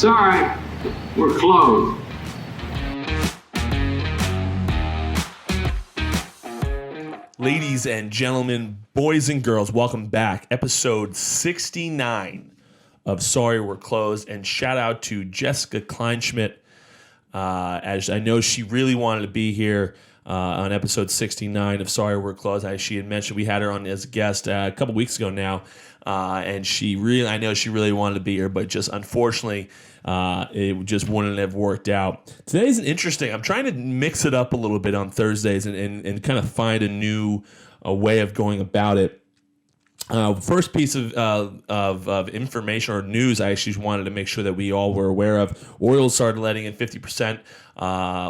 Sorry, we're closed. Ladies and gentlemen, boys and girls, welcome back. Episode 69 of Sorry We're Closed. And shout out to Jessica Kleinschmidt, as I know she really wanted to be here on episode 69 of Sorry We're Closed. As she had mentioned, we had her on as a guest a couple weeks ago now. And I know she really wanted to be here, but just unfortunately, it just wouldn't have worked out. Today's interesting. I'm trying to mix it up a little bit on Thursdays and kind of find a new way of going about it. First piece of information or news I actually wanted to make sure that we all were aware of. Orioles started letting in 50%.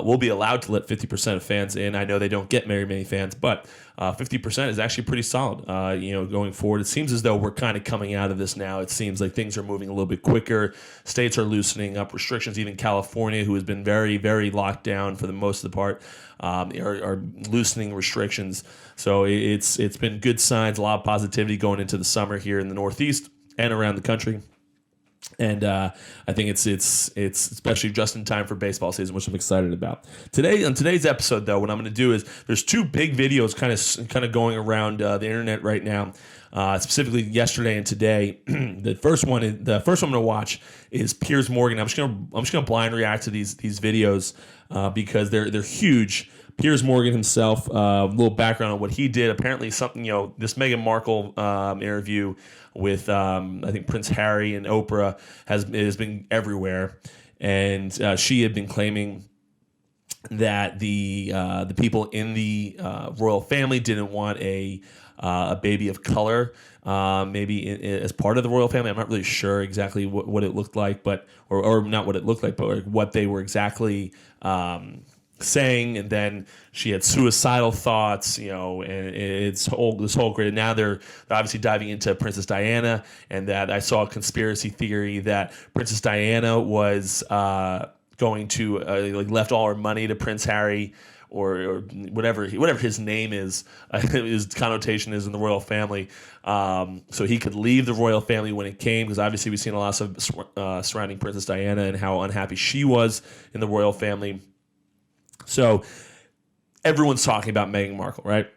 We'll be allowed to let 50% of fans in. I know they don't get very many fans, but 50% is actually pretty solid. Going forward, it seems as though we're kind of coming out of this now. It seems like things are moving a little bit quicker. States are loosening up restrictions. Even California, who has been very, very locked down for the most of the part, are loosening restrictions. So it's been good signs, a lot of positivity going into the summer here in the Northeast and around the country. And I think it's especially just in time for baseball season, which I'm excited about. On today's episode, though, what I'm going to do is there's two big videos kind of going around the internet right now, specifically yesterday and today. The first one I'm going to watch is Piers Morgan. I'm just going to blind react to these videos because they're huge. Piers Morgan himself, a little background on what he did. Apparently something, this Meghan Markle interview with, I think, Prince Harry and Oprah has been everywhere. And she had been claiming that the people in the royal family didn't want a baby of color, maybe as part of the royal family. I'm not really sure exactly what it looked like, but or not what it looked like, but what they were exactly saying. And then she had suicidal thoughts, and this whole great. Now they're obviously diving into Princess Diana, and that I saw a conspiracy theory that Princess Diana was going to left all her money to Prince Harry or whatever his name is, his connotation is in the royal family, so he could leave the royal family when it came, because obviously we've seen a lot of surrounding Princess Diana and how unhappy she was in the royal family. So everyone's talking about Meghan Markle, right?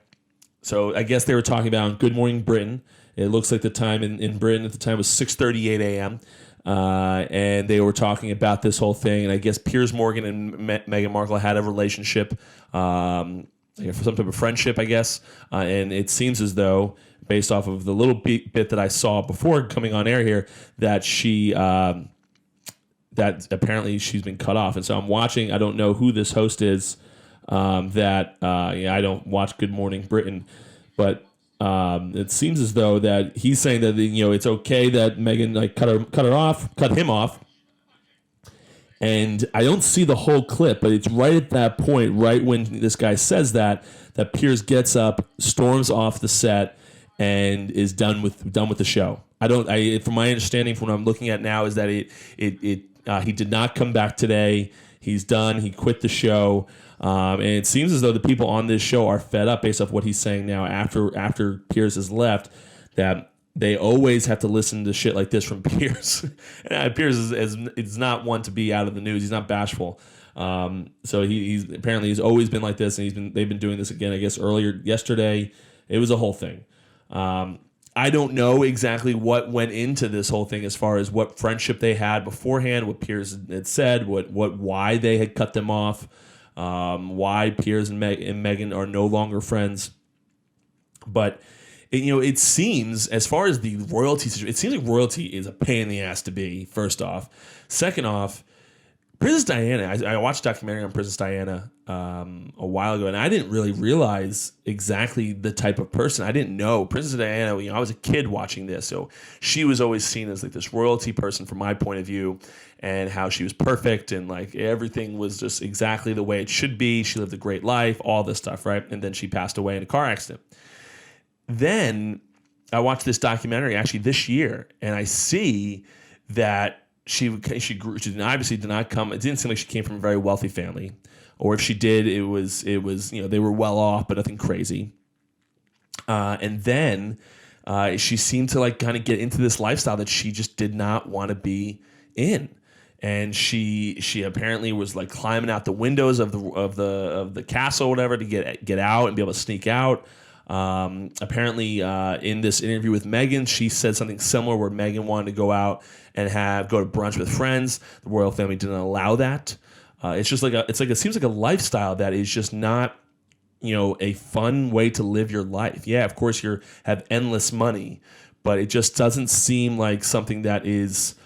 So I guess they were talking about Good Morning Britain. It looks like the time in Britain at the time was 6:38 a.m. And they were talking about this whole thing. And I guess Piers Morgan and Meghan Markle had a relationship, for some type of friendship, I guess. And it seems as though, based off of the little bit that I saw before coming on air here, that that apparently she's been cut off. And so I'm watching. I don't know who this host is. I don't watch Good Morning Britain, but it seems as though that he's saying that it's okay that Meghan cut him off. And I don't see the whole clip, but it's right at that point, right when this guy says that Piers gets up, storms off the set, and is done with the show. From my understanding, from what I'm looking at now, is that he did not come back today. He's done. He quit the show. And it seems as though the people on this show are fed up based off what he's saying now after Piers has left, that they always have to listen to shit like this from Piers. And Piers is not one to be out of the news. He's not bashful. So he's always been like this, and they've been doing this again, I guess, earlier yesterday. It was a whole thing. I don't know exactly what went into this whole thing as far as what friendship they had beforehand, what Piers had said, why they had cut them off, why Piers and Meghan are no longer friends. But it seems, as far as the royalty situation, it seems like royalty is a pain in the ass to be, first off. Second off, Princess Diana, I watched a documentary on Princess Diana a while ago, and I didn't really realize exactly the type of person. I didn't know. Princess Diana, I was a kid watching this, so she was always seen as like this royalty person from my point of view, and how she was perfect, and like everything was just exactly the way it should be. She lived a great life, all this stuff, right? And then she passed away in a car accident. Then I watched this documentary actually this year, and I see that she obviously did not come. It didn't seem like she came from a very wealthy family, or if she did, it was they were well off, but nothing crazy. And then she seemed to like kind of get into this lifestyle that she just did not want to be in. and she apparently was like climbing out the windows of the castle or whatever to get out and be able to sneak out. Apparently, in this interview with Meghan, she said something similar where Meghan wanted to go out and go to brunch with friends. The royal family didn't allow that. It's just it seems like a lifestyle that is just not, a fun way to live your life. Yeah, of course you have endless money, but it just doesn't seem like something that is,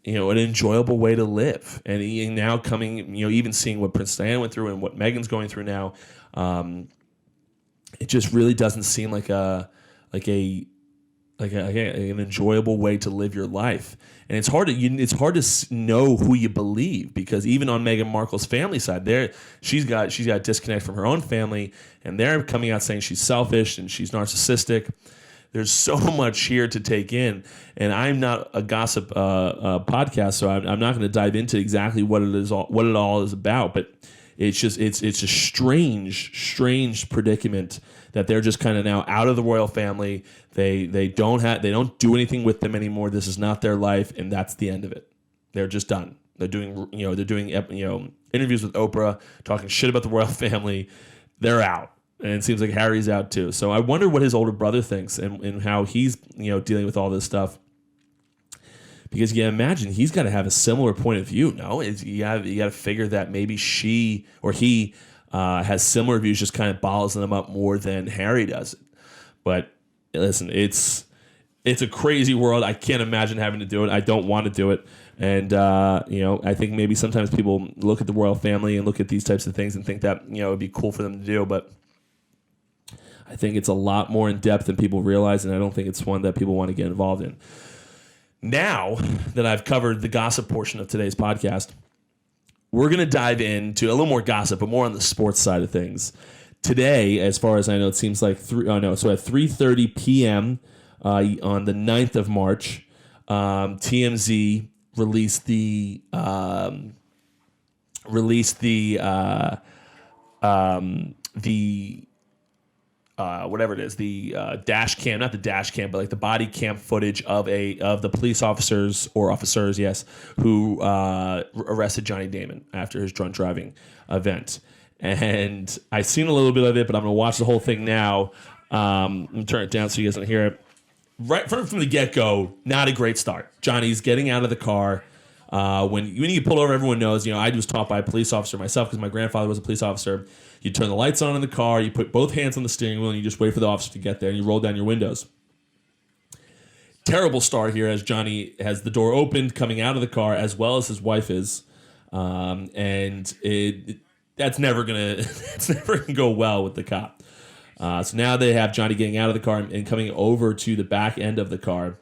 an enjoyable way to live. And now coming, even seeing what Prince Diana went through and what Meghan's going through now, it just really doesn't seem like an enjoyable way to live your life. And it's hard to know who you believe, because even on Meghan Markle's family side, she's got disconnect from her own family, and they're coming out saying she's selfish and she's narcissistic. There's so much here to take in, and I'm not a gossip podcast, so I'm not going to dive into exactly what it all is about. But it's a strange predicament that they're just kind of now out of the royal family. They don't do anything with them anymore. This is not their life, and that's the end of it. They're just done. They're doing interviews with Oprah, talking shit about the royal family. They're out. And it seems like Harry's out too. So I wonder what his older brother thinks and how he's dealing with all this stuff. Because imagine he's got to have a similar point of view. No, you got to figure that maybe she or he has similar views, just kind of bottles them up more than Harry does. But listen, it's a crazy world. I can't imagine having to do it. I don't want to do it. And I think maybe sometimes people look at the royal family and look at these types of things and think that it'd be cool for them to do, but I think it's a lot more in depth than people realize, and I don't think it's one that people want to get involved in. Now that I've covered the gossip portion of today's podcast, we're going to dive into a little more gossip, but more on the sports side of things. Today, as far as I know, it seems like at 3:30 p.m. On the 9th of March, TMZ released the whatever it is, the dash cam, not the dash cam, but like the body cam footage of the police officers, yes, who arrested Johnny Damon after his drunk driving event. And I've seen a little bit of it, but I'm going to watch the whole thing now. I'm going to turn it down so you guys don't hear it. Right from the get-go, not a great start. Johnny's getting out of the car. When you get pulled over, everyone knows, I was taught by a police officer myself because my grandfather was a police officer. You turn the lights on in the car, you put both hands on the steering wheel, and you just wait for the officer to get there, and you roll down your windows. Terrible start here as Johnny has the door opened coming out of the car, as well as his wife is. And that's never gonna go well with the cop. So now they have Johnny getting out of the car and coming over to the back end of the car.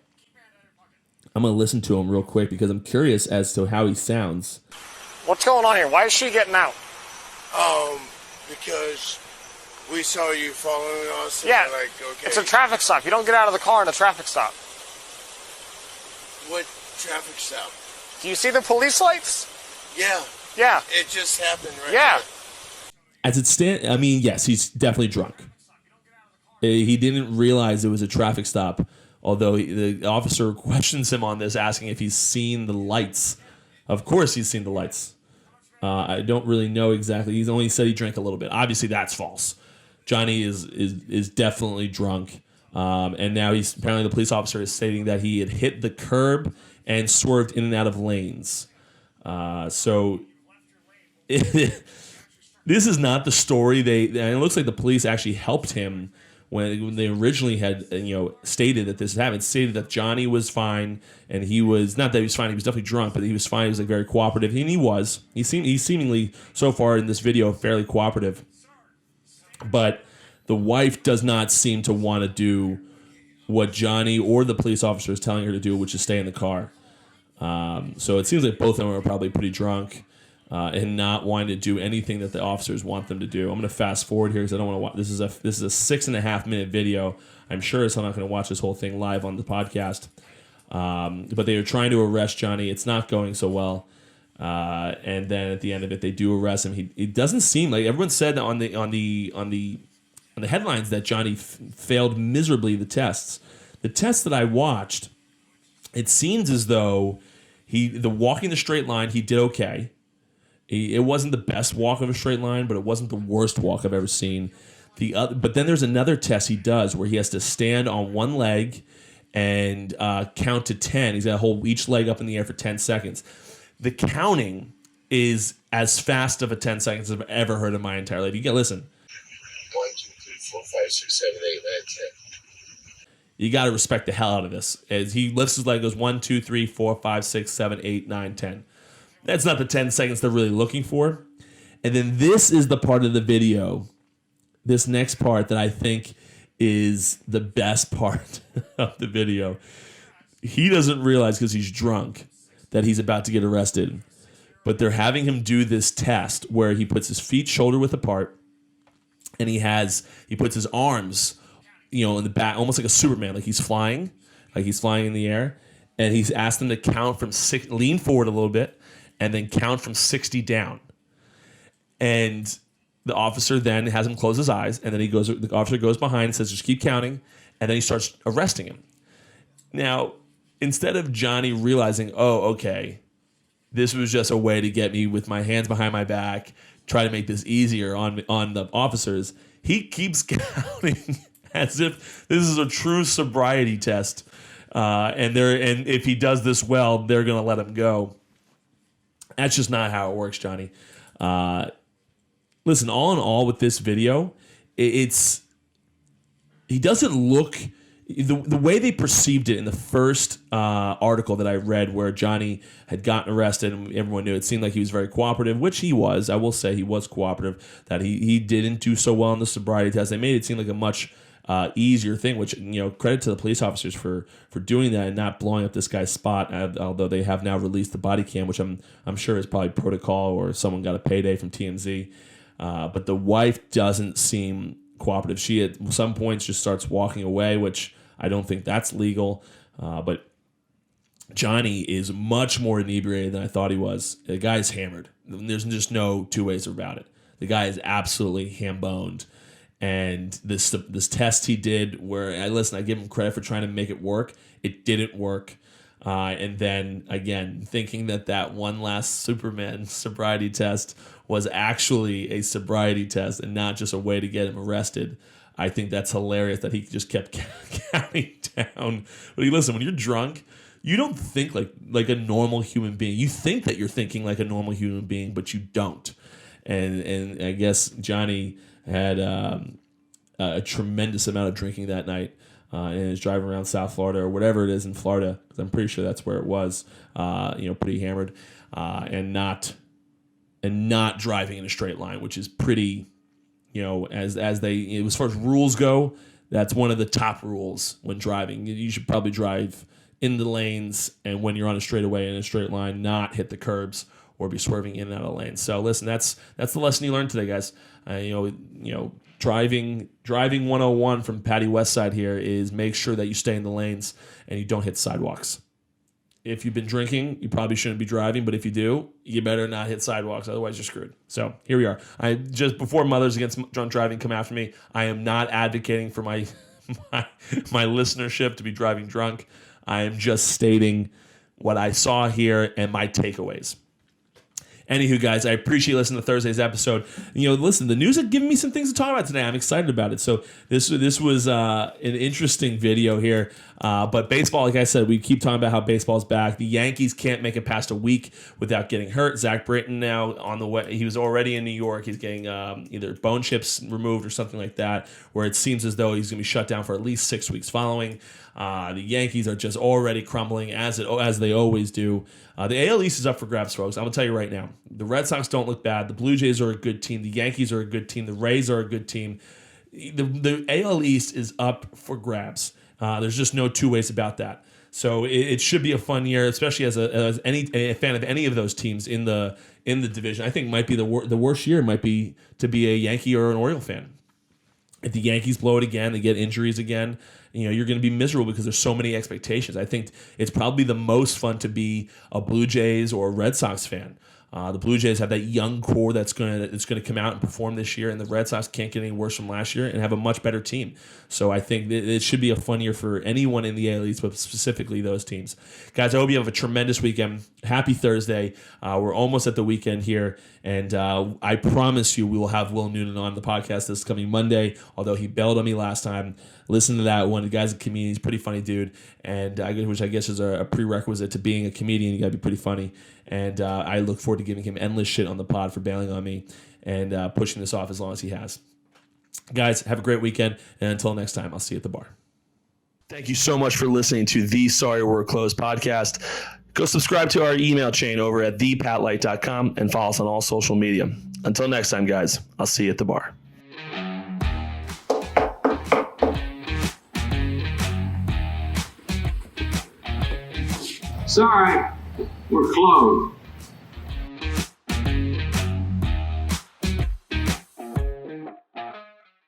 I'm going to listen to him real quick because I'm curious as to how he sounds. What's going on here? Why is she getting out? Because we saw you following us. And Yeah, we're like, okay. It's a traffic stop. You don't get out of the car in a traffic stop. What traffic stop? Do you see the police lights? Yeah. Yeah. It just happened right Yeah. there. As it stands, I mean, yes, he's definitely drunk. He didn't realize it was a traffic stop, although the officer questions him on this, asking if he's seen the lights. Of course he's seen the lights. I don't really know exactly. He's only said he drank a little bit. Obviously, that's false. Johnny is definitely drunk. And now apparently the police officer is stating that he had hit the curb and swerved in and out of lanes. So this is not the story. It looks like the police actually helped him when they originally had stated that this happened. Stated that Johnny was fine, and he was not that he was fine. He was definitely drunk, but he was fine. He was like very cooperative, and he was. He's seemingly so far in this video fairly cooperative. But the wife does not seem to want to do what Johnny or the police officer is telling her to do, which is stay in the car. So it seems like both of them are probably pretty drunk. And not wanting to do anything that the officers want them to do. I'm going to fast forward here because I don't want to watch. This is a 6.5 minute video. I'm sure I'm not going to watch this whole thing live on the podcast. But they are trying to arrest Johnny. It's not going so well. And then at the end of it, they do arrest him. He doesn't seem like everyone said on the headlines that Johnny failed miserably the tests. The tests that I watched, it seems as though The walking the straight line, he did okay. It wasn't the best walk of a straight line, but it wasn't the worst walk I've ever seen. But then there's another test he does where he has to stand on one leg and count to 10. He's got to hold each leg up in the air for 10 seconds. The counting is as fast of a 10 seconds as I've ever heard in my entire life. You got listen. 1, 2, 3, 4, 5, 6, 7, 8, 9, 10. You got to respect the hell out of this. As he lifts his leg, goes 1, 2, 3, 4, 5, 6, 7, 8, 9, 10. That's not the 10 seconds they're really looking for. And then this is the part of the video, this next part that I think is the best part of the video. He doesn't realize because he's drunk that he's about to get arrested. But they're having him do this test where he puts his feet shoulder width apart and he puts his arms, in the back, almost like a Superman, like he's flying in the air. And he's asked them to count from lean forward a little bit and then count from 60 down. And the officer then has him close his eyes, and then the officer goes behind and says, just keep counting, and then he starts arresting him. Now, instead of Johnny realizing, oh, okay, this was just a way to get me with my hands behind my back, try to make this easier on the officers, he keeps counting as if this is a true sobriety test. And if he does this well, they're going to let him go. That's just not how it works, Johnny. Listen, all in all with this video, he doesn't look the way they perceived it in the first article that I read where Johnny had gotten arrested and everyone knew it seemed like he was very cooperative, which he was. I will say he was cooperative, that he didn't do so well on the sobriety test. They made it seem like a much easier thing, which, credit to the police officers for doing that and not blowing up this guy's spot, although they have now released the body cam, which I'm sure is probably protocol or someone got a payday from TMZ. But the wife doesn't seem cooperative. She at some points just starts walking away, which I don't think that's legal. But Johnny is much more inebriated than I thought he was. The guy's hammered. There's just no two ways about it. The guy is absolutely ham-boned. And this test he did where, I give him credit for trying to make it work. It didn't work. And then, again, thinking that one last Superman sobriety test was actually a sobriety test and not just a way to get him arrested. I think that's hilarious that he just kept counting down. But listen, when you're drunk, you don't think like a normal human being. You think that you're thinking like a normal human being, but you don't. And I guess Johnny had a tremendous amount of drinking that night and is driving around South Florida or whatever it is in Florida, because I'm pretty sure that's where it was, pretty hammered, and not driving in a straight line, which is pretty, as far as rules go, that's one of the top rules when driving. You should probably drive in the lanes, and when you're on a straightaway in a straight line, not hit the curbs or be swerving in and out of lanes. So listen, that's the lesson you learned today, guys. Driving 101 from Patty Westside here is make sure that you stay in the lanes and you don't hit sidewalks. If you've been drinking, you probably shouldn't be driving, but if you do, you better not hit sidewalks, otherwise you're screwed. So here we are. I just, before Mothers Against Drunk Driving come after me, I am not advocating for my listenership to be driving drunk. I am just stating what I saw here and my takeaways. Anywho, guys, I appreciate listening to Thursday's episode. Listen, the news had given me some things to talk about today. I'm excited about it. So this was an interesting video here. But baseball, like I said, we keep talking about how baseball's back. The Yankees can't make it past a week without getting hurt. Zach Britton now on the way. He was already in New York. He's getting either bone chips removed or something like that, where it seems as though he's going to be shut down for at least 6 weeks following. The Yankees are just already crumbling as they always do. The AL East is up for grabs, folks. I'm going to tell you right now. The Red Sox don't look bad. The Blue Jays are a good team. The Yankees are a good team. The Rays are a good team. The AL East is up for grabs. There's just no two ways about that. So it should be a fun year, especially as a fan of any of those teams in the division. I think might be the worst year might be to be a Yankee or an Oriole fan. If the Yankees blow it again, they get injuries again, you're going to be miserable because there's so many expectations. I think it's probably the most fun to be a Blue Jays or a Red Sox fan. The Blue Jays have that young core that's going to come out and perform this year, and the Red Sox can't get any worse from last year and have a much better team. So I think it should be a fun year for anyone in the AL East, but specifically those teams. Guys, I hope you have a tremendous weekend. Happy Thursday. We're almost at the weekend here, and I promise you we will have Will Noonan on the podcast this coming Monday, although he bailed on me last time. Listen to that one. The guy's a comedian. He's a pretty funny dude, and which I guess is a prerequisite to being a comedian. You got to be pretty funny. And I look forward to giving him endless shit on the pod for bailing on me and pushing this off as long as he has. Guys, have a great weekend. And until next time, I'll see you at the bar. Thank you so much for listening to the Sorry We're Closed podcast. Go subscribe to our email chain over at thepatlight.com and follow us on all social media. Until next time, guys, I'll see you at the bar. Sorry, we're closed.